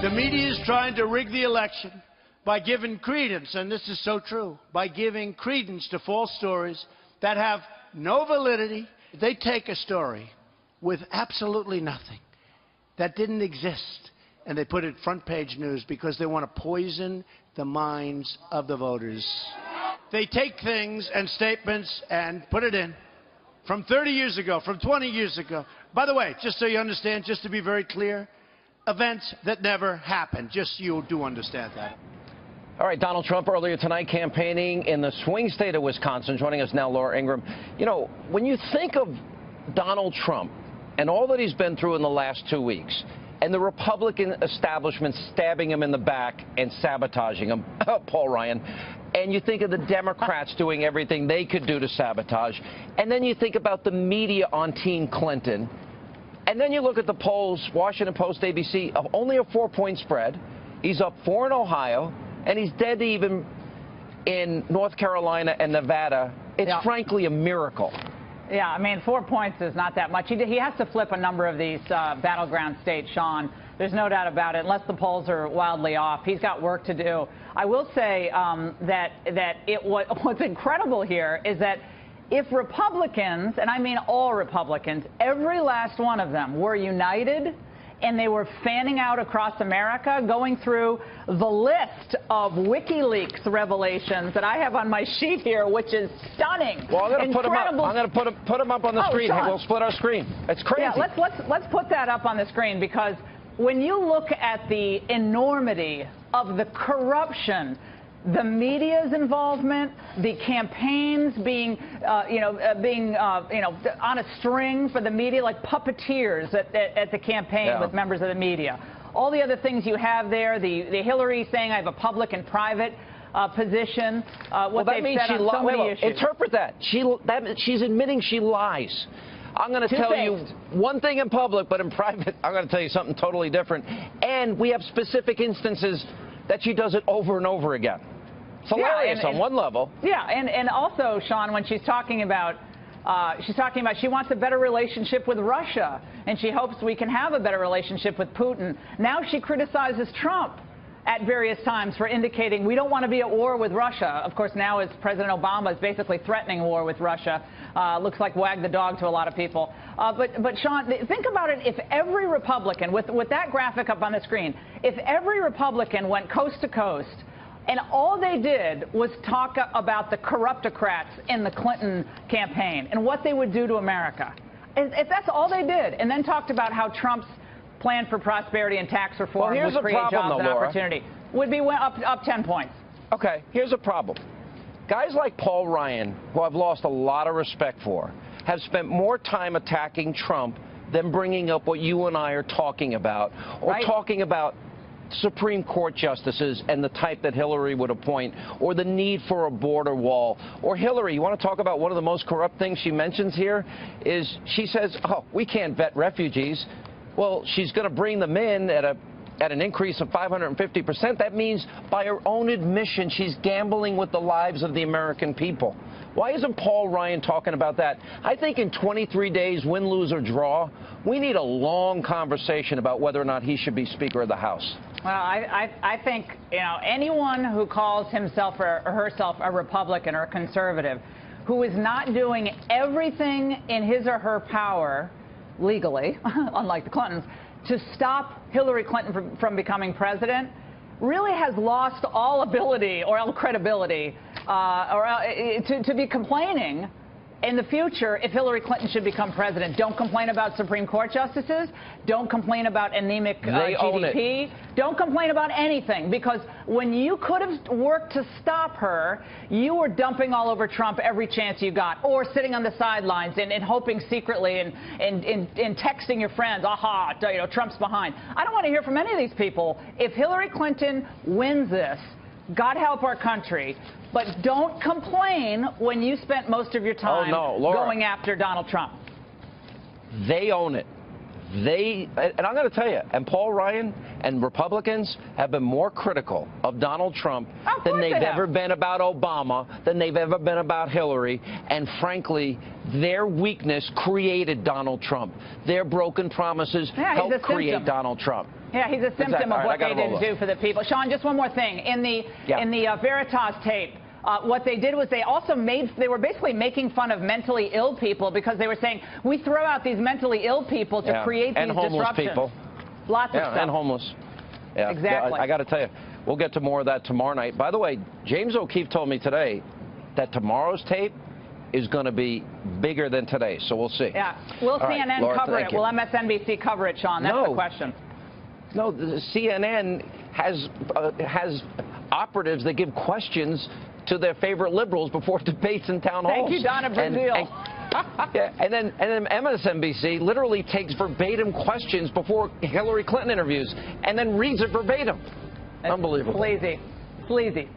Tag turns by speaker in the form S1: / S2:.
S1: The media is trying to rig the election by giving credence, and this is so true, by giving credence to false stories that have no validity. They take a story with absolutely nothing that didn't exist, and they put it front page news because they want to poison the minds of the voters. They take things and statements and put it in from 30 years ago, from 20 years ago. By the way, just so you understand, just to be very clear, events that never happened. Just so you do understand that.
S2: All right, Donald Trump earlier tonight campaigning in the swing state of Wisconsin. Joining us now, Laura Ingraham. You know, when you think of Donald Trump and all that he's been through in the last 2 weeks, and the Republican establishment stabbing him in the back and sabotaging him, Paul Ryan, and you think of the Democrats doing everything they could do to sabotage, and then you think about the media on Team Clinton, and then you look at the polls, Washington Post, ABC, of only a 4-point spread. He's up 4 in Ohio, and he's dead even in North Carolina and Nevada. It's frankly a miracle.
S3: Yeah, I mean, 4 points is not that much. He has to flip a number of these battleground states, Sean. There's no doubt about it, unless the polls are wildly off. He's got work to do. I will say what's incredible here is that if Republicans, and I mean all Republicans, every last one of them were united and they were fanning out across America, going through the list of WikiLeaks revelations that I have on my sheet here, which is stunning.
S2: Well, I'm going to put them up. I'm going to put them up on the screen. We'll split our screen. It's crazy.
S3: Yeah, let's put that up on the screen, because when you look at the enormity of the corruption, the media's involvement, the campaigns being on a string for the media, like puppeteers at the campaign with members of the media. All the other things you have there, the Hillary saying I have a public and private position, what they've said on so many issues.
S2: Interpret that. She's admitting she lies. I'm going to tell you one thing in public, but in private, I'm going to tell you something totally different. And we have specific instances that she does it over and over again. It's hilarious on one level.
S3: Yeah, and also, Sean, when she's talking about she wants a better relationship with Russia, and she hopes we can have a better relationship with Putin. Now she criticizes Trump at various times for indicating we don't want to be at war with Russia. Of course, now as President Obama is basically threatening war with Russia. Looks like wag the dog to a lot of people. But Sean, think about it. If every Republican, with that graphic up on the screen, if every Republican went coast to coast and all they did was talk about the corruptocrats in the Clinton campaign and what they would do to America, if that's all they did, and then talked about how Trump's plan for prosperity and tax reform would create jobs and opportunity, would be up 10 points.
S2: Okay, here's a problem. Guys like Paul Ryan, who I've lost a lot of respect for, have spent more time attacking Trump than bringing up what you and I are talking about, or talking about Supreme Court justices and the type that Hillary would appoint, or the need for a border wall. Or Hillary, you want to talk about one of the most corrupt things she mentions here is she says, oh, we can't vet refugees. Well, she's going to bring them in at an increase of 550%. That means, by her own admission, she's gambling with the lives of the American people. Why isn't Paul Ryan talking about that? I think in 23 days, win, lose, or draw, we need a long conversation about whether or not he should be Speaker of the House.
S3: Well, I think, anyone who calls himself or herself a Republican or a conservative who is not doing everything in his or her power legally, unlike the Clintons, to stop Hillary Clinton from becoming president, really has lost all ability or all credibility to be complaining in the future if Hillary Clinton should become president. Don't complain about Supreme Court justices. Don't complain about anemic GDP. Don't complain about anything, because when you could have worked to stop her, you were dumping all over Trump every chance you got, or sitting on the sidelines and hoping secretly and texting your friends, aha, Trump's behind. I don't want to hear from any of these people. If Hillary Clinton wins this, God help our country. But don't complain when you spent most of your time going after Donald Trump.
S2: They own it. And I'm going to tell you, and Paul Ryan and Republicans have been more critical of Donald Trump than they've ever been about Obama, than they've ever been about Hillary. And frankly, their weakness created Donald Trump. Their broken promises helped create Donald Trump.
S3: Yeah, he's a symptom of what they didn't do for the people. Sean, just one more thing. In the Veritas tape, what they did was they were basically making fun of mentally ill people because they were saying, we throw out these mentally ill people to create these disruptions. And homeless people. Lots of stuff.
S2: And homeless. Yeah,
S3: exactly.
S2: I got to tell you, we'll get to more of that tomorrow night. By the way, James O'Keefe told me today that tomorrow's tape is going to be bigger than today, so we'll see.
S3: Yeah. Will CNN cover it? Will MSNBC cover it, Sean? That's the question.
S2: No, the CNN has operatives that give questions to their favorite liberals before debates in town halls.
S3: Thank you, Donna Brazile.
S2: And then MSNBC literally takes verbatim questions before Hillary Clinton interviews and then reads it verbatim.
S3: That's
S2: unbelievable.
S3: Sleazy.